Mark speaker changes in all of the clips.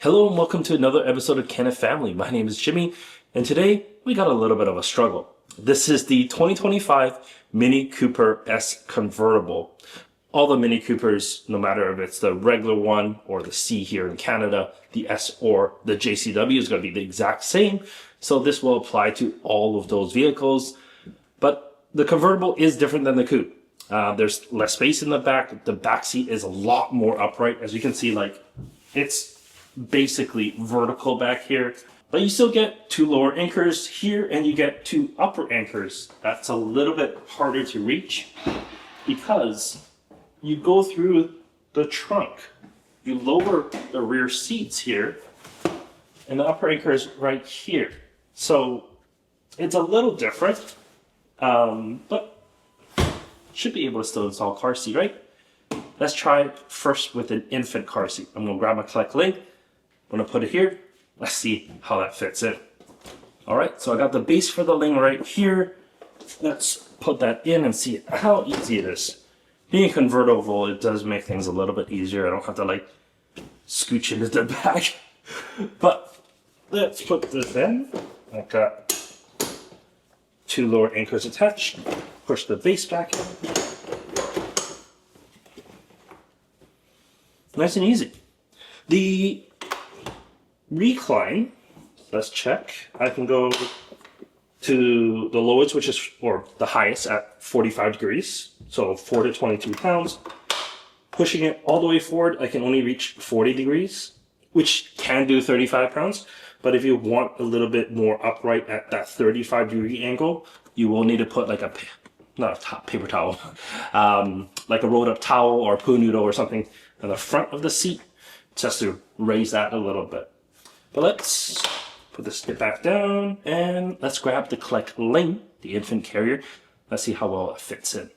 Speaker 1: Hello and welcome to another episode of Kenneth Family. My name is Jimmy, and today we got a little bit of a struggle. This is the 2025 Mini Cooper S Convertible. All the Mini Coopers, no matter if it's the regular one or the C here in Canada, the S or the JCW is going to be the exact same. So this will apply to all of those vehicles. But the convertible is different than the coupe. There's less space in the back. The back seat is a lot more upright. As you can see, it's basically vertical back here, but you still get two lower anchors here and you get two upper anchors. That's a little bit harder to reach because you go through the trunk. You lower the rear seats here and the upper anchor is right here. So it's a little different, but should be able to still install car seat, right? Let's try first with an infant car seat. I'm gonna grab my Clek link. I'm gonna put it here. Let's see how that fits in. All right, so I got the base for the Ling right here. Let's put that in and see how easy it is. Being convertible, it does make things a little bit easier. I don't have to scooch into the back. But let's put this in. I've got two lower anchors attached. Push the base back in. Nice and easy. The recline, let's check. I can go to the lowest, or the highest at 45 degrees. So 4 to 22 pounds. Pushing it all the way forward, I can only reach 40 degrees, which can do 35 pounds. But if you want a little bit more upright at that 35-degree angle, you will need to put not a paper towel, like a rolled up towel or a poo noodle or something on the front of the seat just to raise that a little bit. But let's put this back down and let's grab the Clek Ling, the infant carrier. Let's see how well it fits in.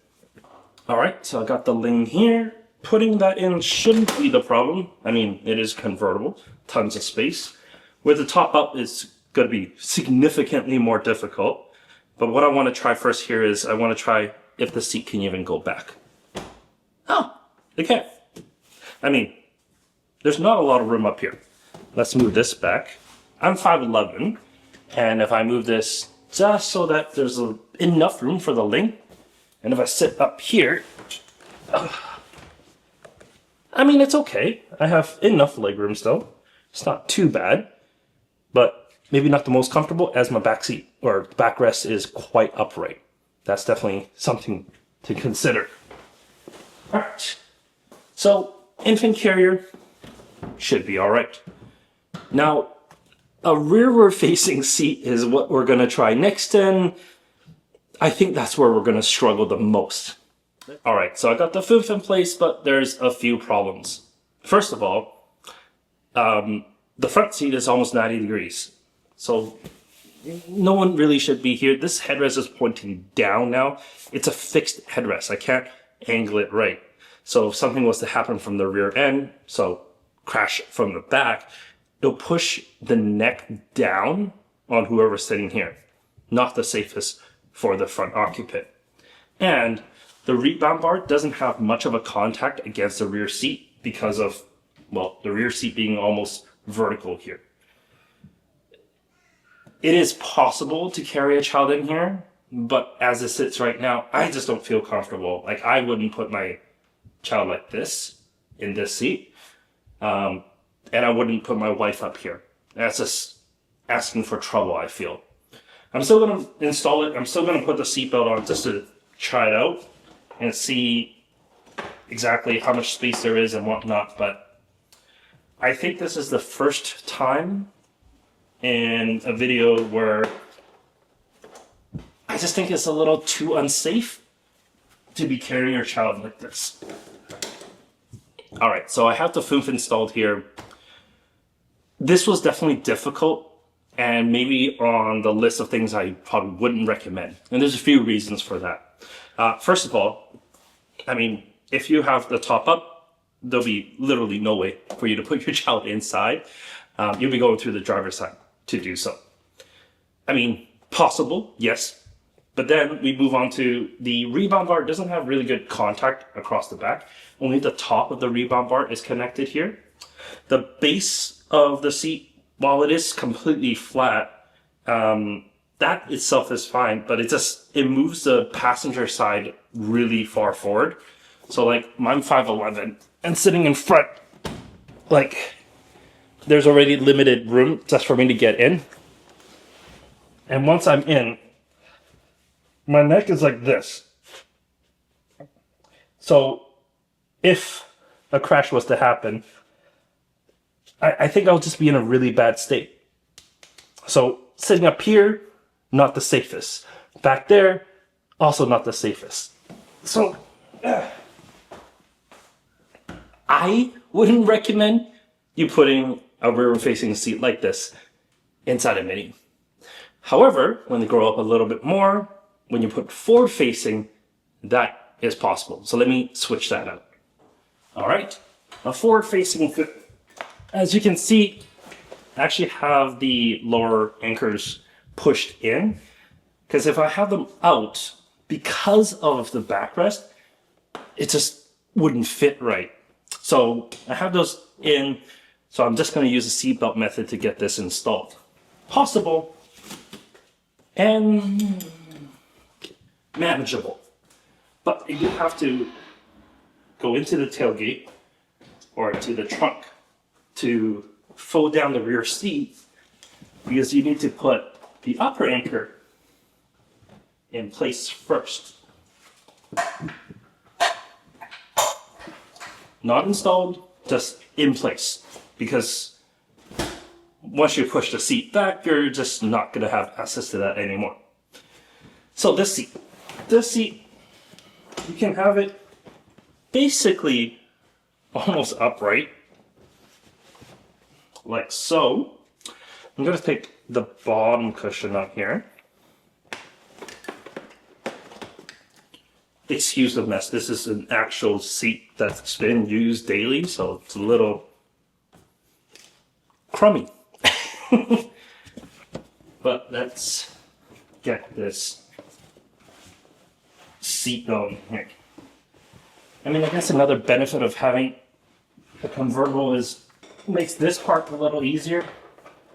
Speaker 1: All right, so I got the Ling here. Putting that in shouldn't be the problem. I mean, it is convertible, tons of space. With the top up, it's going to be significantly more difficult. But what I want to try first here is I want to try if the seat can even go back. Oh, it can. I mean, there's not a lot of room up here. Let's move this back. I'm 5'11", and if I move this just so that there's enough room for the Ling, and if I sit up here, I mean, it's okay. I have enough leg room still. It's not too bad, but maybe not the most comfortable as my back seat or backrest is quite upright. That's definitely something to consider. All right, so infant carrier should be all right. Now, a rearward-facing seat is what we're going to try next, and I think that's where we're going to struggle the most. All right, so I got the FIF in place, but there's a few problems. First of all, the front seat is almost 90 degrees, so no one really should be here. This headrest is pointing down now. It's a fixed headrest. I can't angle it right. So if something was to happen from the rear end, so crash from the back, it'll push the neck down on whoever's sitting here. Not the safest for the front occupant. And the rebound bar doesn't have much of a contact against the rear seat because of, well, the rear seat being almost vertical here. It is possible to carry a child in here, but as it sits right now, I just don't feel comfortable. I wouldn't put my child like this in this seat. And I wouldn't put my wife up here. That's just asking for trouble, I feel. I'm still going to install it. I'm still going to put the seatbelt on just to try it out and see exactly how much space there is and whatnot. But I think this is the first time in a video where I just think it's a little too unsafe to be carrying your child like this. All right, so I have the FIF installed here. This was definitely difficult and maybe on the list of things I probably wouldn't recommend. And there's a few reasons for that. First of all, I mean, if you have the top up, there'll be literally no way for you to put your child inside. You'll be going through the driver's side to do so. I mean, possible, yes. But then we move on to the rebound bar. It doesn't have really good contact across the back. Only the top of the rebound bar is connected here. The base of the seat, while it is completely flat, that itself is fine, but it moves the passenger side really far forward. So like I'm 5'11" and sitting in front, like there's already limited room just for me to get in. And once I'm in, my neck is like this. So if a crash was to happen, I think I'll just be in a really bad state. So sitting up here, not the safest. Back there, also not the safest. So I wouldn't recommend you putting a rear-facing seat like this inside a Mini. However, when they grow up a little bit more, when you put forward-facing, that is possible. So let me switch that out. All right, a forward-facing, as you can see, I actually have the lower anchors pushed in, because if I have them out, because of the backrest, it just wouldn't fit right. So I have those in, so I'm just going to use the seatbelt method to get this installed. Possible and manageable. But you do have to go into the tailgate or to the trunk to fold down the rear seat, because you need to put the upper anchor in place first. Not installed, just in place. Because once you push the seat back, you're just not going to have access to that anymore. So this seat, you can have it basically almost upright, like so. I'm going to take the bottom cushion up here. Excuse the mess. This is an actual seat that's been used daily, so it's a little crummy. But let's get this seat going here. I mean, I guess another benefit of having a convertible is makes this part a little easier.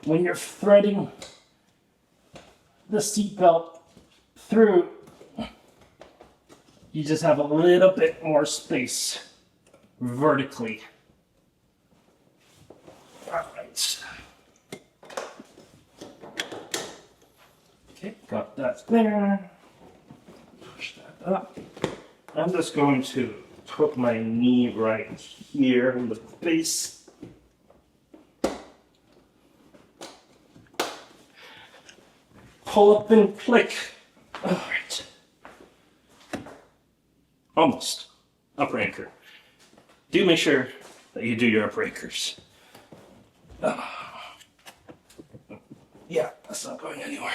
Speaker 1: When you're threading the seatbelt through, you just have a little bit more space vertically. All right. Okay, got that there. Push that up. I'm just going to put my knee right here in the base. Pull up and click. All right. Almost. Upper anchor. Do make sure that you do your upper anchors. Yeah, that's not going anywhere.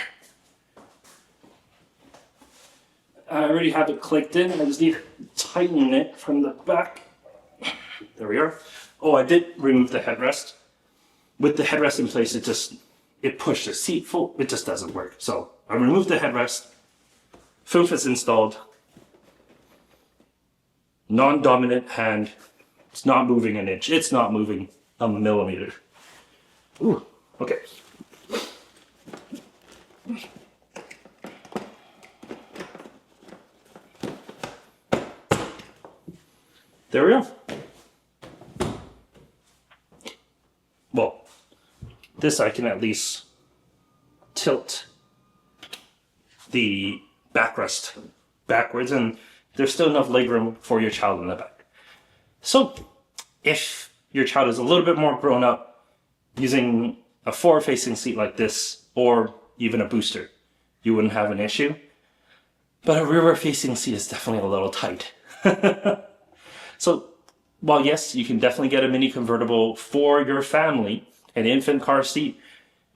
Speaker 1: I already have it clicked in. I just need to tighten it from the back. There we are. Oh, I did remove the headrest. With the headrest in place, it pushed the seat full. It just doesn't work. So I removed the headrest. Foof is installed. Non-dominant hand. It's not moving an inch. It's not moving a millimeter. Ooh, okay. There we go. Well, this I can at least tilt the backrest backwards, and there's still enough legroom for your child in the back. So, if your child is a little bit more grown up, using a forward-facing seat like this, or even a booster, you wouldn't have an issue. But a rear-facing seat is definitely a little tight. So, while yes, you can definitely get a mini convertible for your family, an infant car seat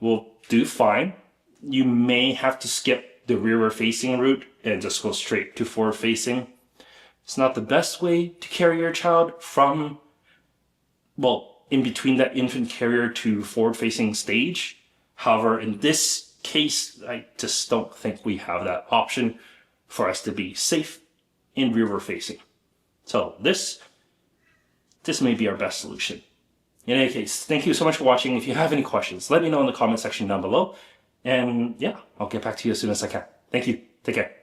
Speaker 1: will do fine. You may have to skip the rear-facing route and just go straight to forward-facing. It's not the best way to carry your child from, well, in between that infant carrier to forward-facing stage. However, in this case, I just don't think we have that option for us to be safe in rear-facing. So this may be our best solution. In any case, thank you so much for watching. If you have any questions, let me know in the comment section down below. And yeah, I'll get back to you as soon as I can. Thank you. Take care.